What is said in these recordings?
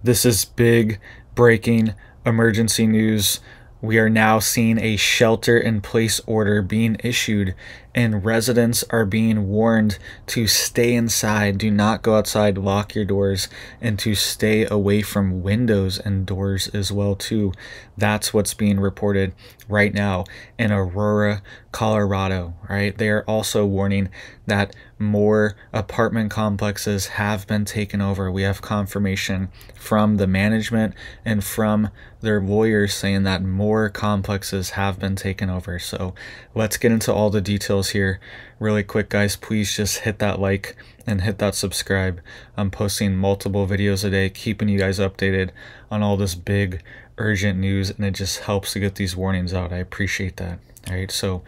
This is big breaking emergency news. We are now seeing a shelter-in-place order being issued, and residents are being warned to stay inside, do not go outside, lock your doors, and to stay away from windows and doors as well too. That's what's being reported right now in Aurora, Colorado, right? They are also warning that more apartment complexes have been taken over. We have confirmation from the management and from their lawyers saying that more complexes have been taken over. So let's get into all the details here really quick, guys. Please just hit that like and hit that subscribe. I'm posting multiple videos a day, keeping you guys updated on all this big urgent news, and it just helps to get these warnings out. I appreciate that. All right, so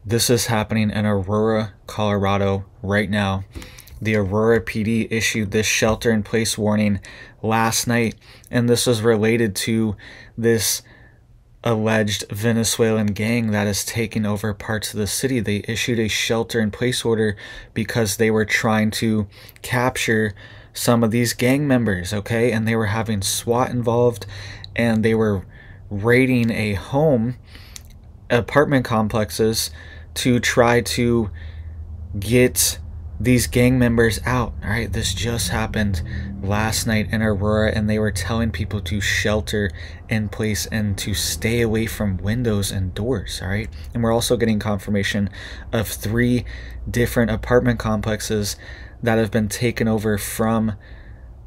this is happening in Aurora, Colorado right now. The Aurora PD issued this shelter-in-place warning last night, and this was related to this alleged Venezuelan gang that is taking over parts of the city. They issued a shelter-in-place order because they were trying to capture some of these gang members, okay? And they were having SWAT involved, and they were raiding a home, apartment complexes, to try to get these gang members out. All right, this just happened last night in Aurora, and they were telling people to shelter in place and to stay away from windows and doors. All right, and we're also getting confirmation of 3 different apartment complexes that have been taken over from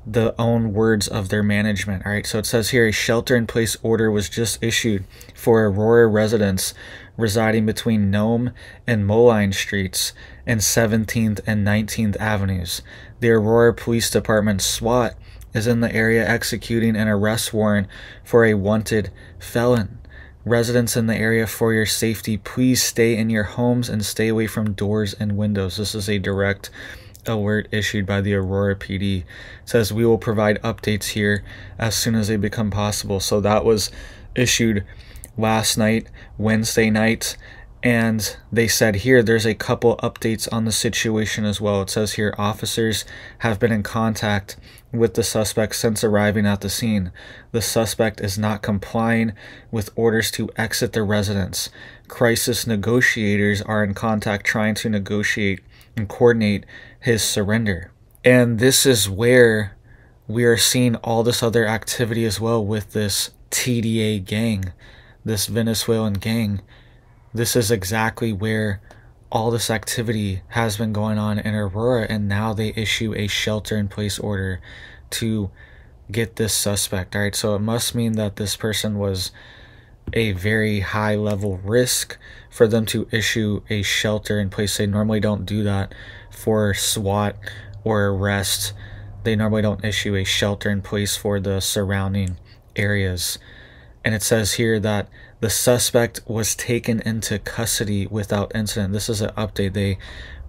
the own words of their management. All right, so it says here a shelter-in-place order was just issued for Aurora residents residing between Nome and Moline Streets and 17th and 19th Avenues. The Aurora Police Department SWAT is in the area executing an arrest warrant for a wanted felon. Residents in the area, for your safety, please stay in your homes and stay away from doors and windows. This is a direct alert issued by the Aurora PD. It says we will provide updates here as soon as they become possible. So that was issued last night, Wednesday night, and they said here there's a couple updates on the situation as well. It says here officers have been in contact with the suspect since arriving at the scene. The suspect is not complying with orders to exit the residence. Crisis negotiators are in contact trying to negotiate and coordinate his surrender. And this is where we are seeing all this other activity as well with this TDA gang, this Venezuelan gang. This is exactly where all this activity has been going on in Aurora, and now they issue a shelter-in-place order to get this suspect. All right, so it must mean that this person was a very high-level risk for them to issue a shelter-in-place. They normally don't do that for SWAT or arrest. They normally don't issue a shelter-in-place for the surrounding areas. And it says here that the suspect was taken into custody without incident. This is an update. They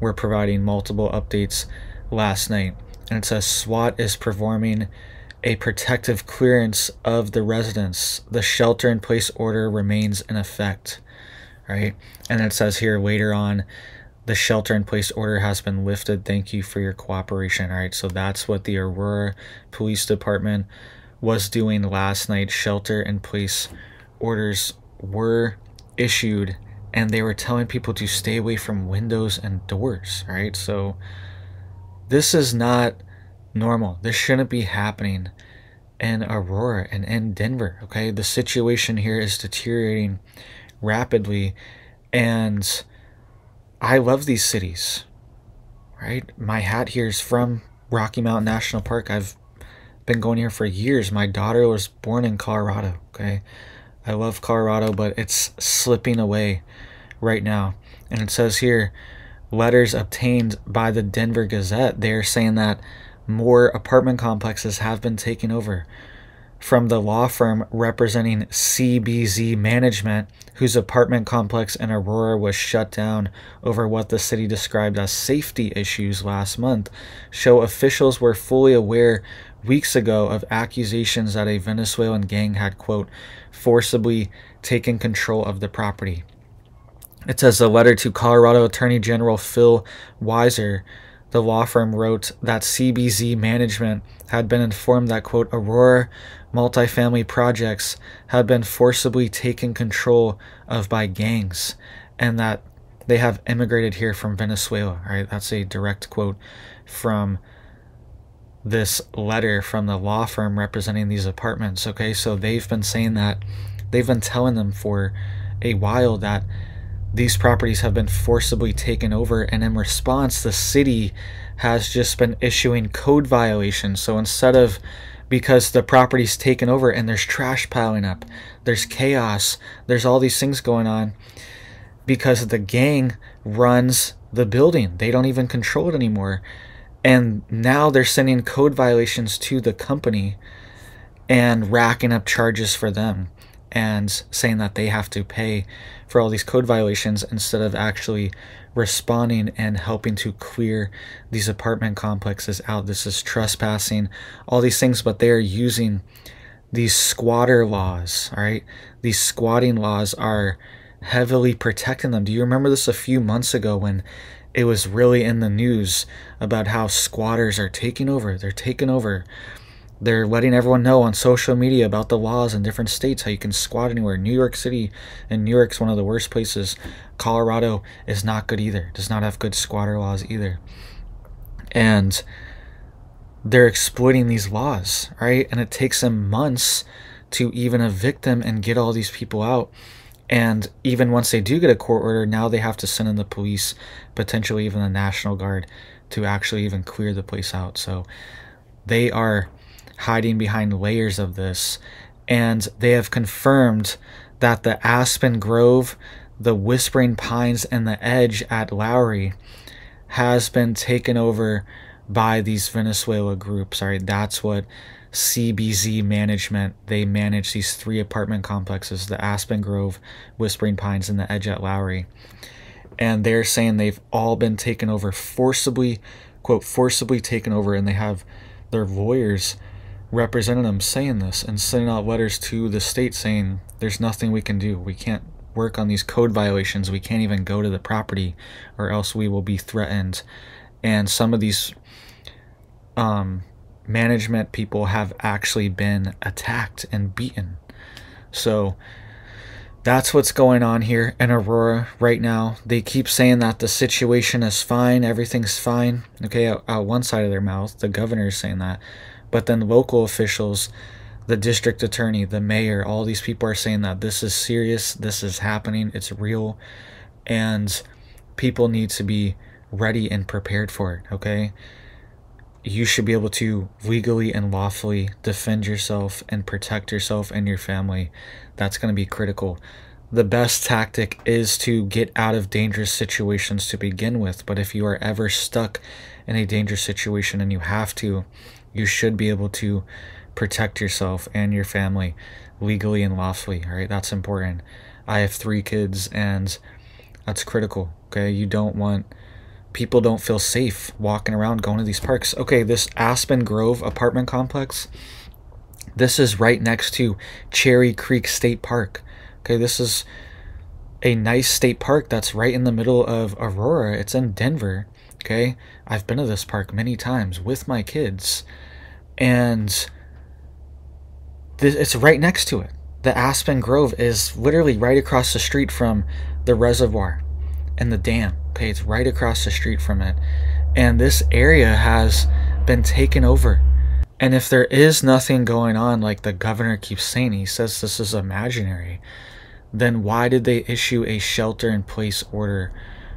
were providing multiple updates last night. And it says SWAT is performing a protective clearance of the residence. The shelter-in-place order remains in effect. Right? And it says here later on, the shelter-in-place order has been lifted. Thank you for your cooperation. All right, so that's what the Aurora Police Department was doing last night. Shelter-in-place orders were issued, and they were telling people to stay away from windows and doors. All right, so this is not normal. This shouldn't be happening in Aurora and in Denver. Okay, the situation here is deteriorating rapidly, and I love these cities, right? My hat here is from Rocky Mountain National Park. I've been going here for years. My daughter was born in Colorado, okay? I love Colorado, but it's slipping away right now. And it says here, letters obtained by the Denver Gazette, they're saying that more apartment complexes have been taken over from the law firm representing CBZ Management, whose apartment complex in Aurora was shut down over what the city described as safety issues last month, show officials were fully aware weeks ago of accusations that a Venezuelan gang had, quote, forcibly taken control of the property. It says a letter to Colorado Attorney General Phil Weiser, the law firm wrote that CBZ management had been informed that, quote, Aurora multifamily projects had been forcibly taken control of by gangs, and that they have immigrated here from Venezuela. Right? That's a direct quote from this letter from the law firm representing these apartments. Okay, so they've been saying that, they've been telling them for a while that these properties have been forcibly taken over, and in response, the city has just been issuing code violations. So instead of, because the property's taken over and there's trash piling up, there's chaos, there's all these things going on, because the gang runs the building. They don't even control it anymore. And now they're sending code violations to the company and racking up charges for them and saying that they have to pay for all these code violations instead of actually responding and helping to clear these apartment complexes out. This is trespassing, all these things, but they are using these squatter laws, all right? These squatting laws are heavily protecting them. Do you remember this a few months ago when it was really in the news about how squatters are taking over? They're taking over. They're letting everyone know on social media about the laws in different states, how you can squat anywhere. New York City, and New York's one of the worst places. Colorado is not good either. Does not have good squatter laws either. And they're exploiting these laws, right? And it takes them months to even evict them and get all these people out. And even once they do get a court order, now they have to send in the police, potentially even the National Guard, to actually even clear the place out. So they are hiding behind layers of this, and they have confirmed that the Aspen Grove, the Whispering Pines, and the Edge at Lowry has been taken over by these Venezuela groups. All right, that's what CBZ management, they manage these 3 apartment complexes, the Aspen Grove, Whispering Pines, and the Edge at Lowry. And they're saying they've all been taken over forcibly, quote, forcibly taken over, and they have their lawyers representing them saying this and sending out letters to the state saying there's nothing we can do. We can't work on these code violations. We can't even go to the property or else we will be threatened. And some of these management people have actually been attacked and beaten. So that's what's going on here in Aurora right now. They keep saying that the situation is fine, everything's fine. Okay, out one side of their mouth, the governor is saying that. But then local officials, the district attorney, the mayor, all these people are saying that this is serious, this is happening, it's real, and people need to be ready and prepared for it, okay? You should be able to legally and lawfully defend yourself and protect yourself and your family. That's going to be critical. The best tactic is to get out of dangerous situations to begin with, but if you are ever stuck in a dangerous situation and you have to, you should be able to protect yourself and your family legally and lawfully, all right? That's important. I have 3 kids, and that's critical, okay? You don't want, people don't feel safe walking around going to these parks. Okay, this Aspen Grove apartment complex, this is right next to Cherry Creek State Park. Okay, this is a nice state park that's right in the middle of Aurora. It's in Denver, okay? I've been to this park many times with my kids, and it's right next to it. The Aspen Grove is literally right across the street from the reservoir and the dam. Okay, it's right across the street from it. And this area has been taken over. And if there is nothing going on, like the governor keeps saying, he says this is imaginary, then why did they issue a shelter-in-place order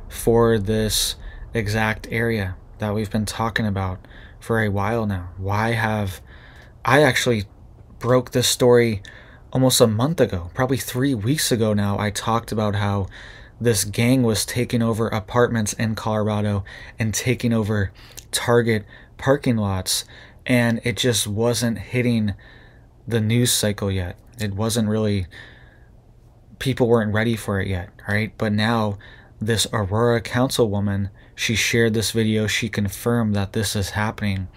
for this exact area that we've been talking about for a while now? Why have... I actually broke this story almost a month ago, probably 3 weeks ago now. I talked about how this gang was taking over apartments in Colorado and taking over Target parking lots, and it just wasn't hitting the news cycle yet. It wasn't really, people weren't ready for it yet, right? But now this Aurora councilwoman, she shared this video, she confirmed that this is happening,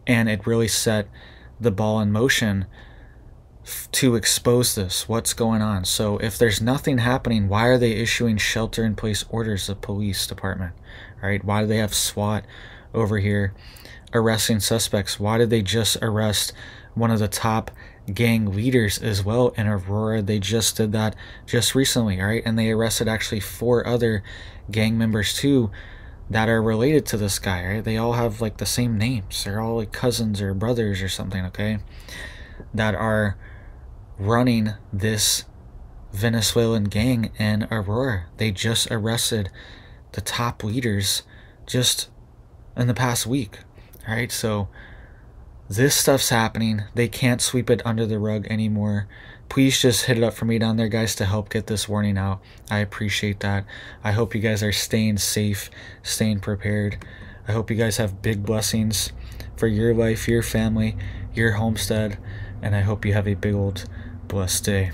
and it really set the ball in motion to expose this, what's going on. So if there's nothing happening, why are they issuing shelter-in-place orders, the police department, right? Why do they have SWAT over here arresting suspects. Why did they just arrest one of the top gang leaders as well in Aurora? They just did that just recently, right? And they arrested actually 4 other gang members too that are related to this guy, right? They all have like the same names. They're all like cousins or brothers or something, okay? That are running this Venezuelan gang in Aurora. They just arrested the top leaders just in the past week, right? So this stuff's happening. They can't sweep it under the rug anymore. Please just hit it up for me down there, guys, to help get this warning out. I appreciate that. I hope you guys are staying safe, staying prepared. I hope you guys have big blessings for your life, your family, your homestead, and I hope you have a big old blessed day.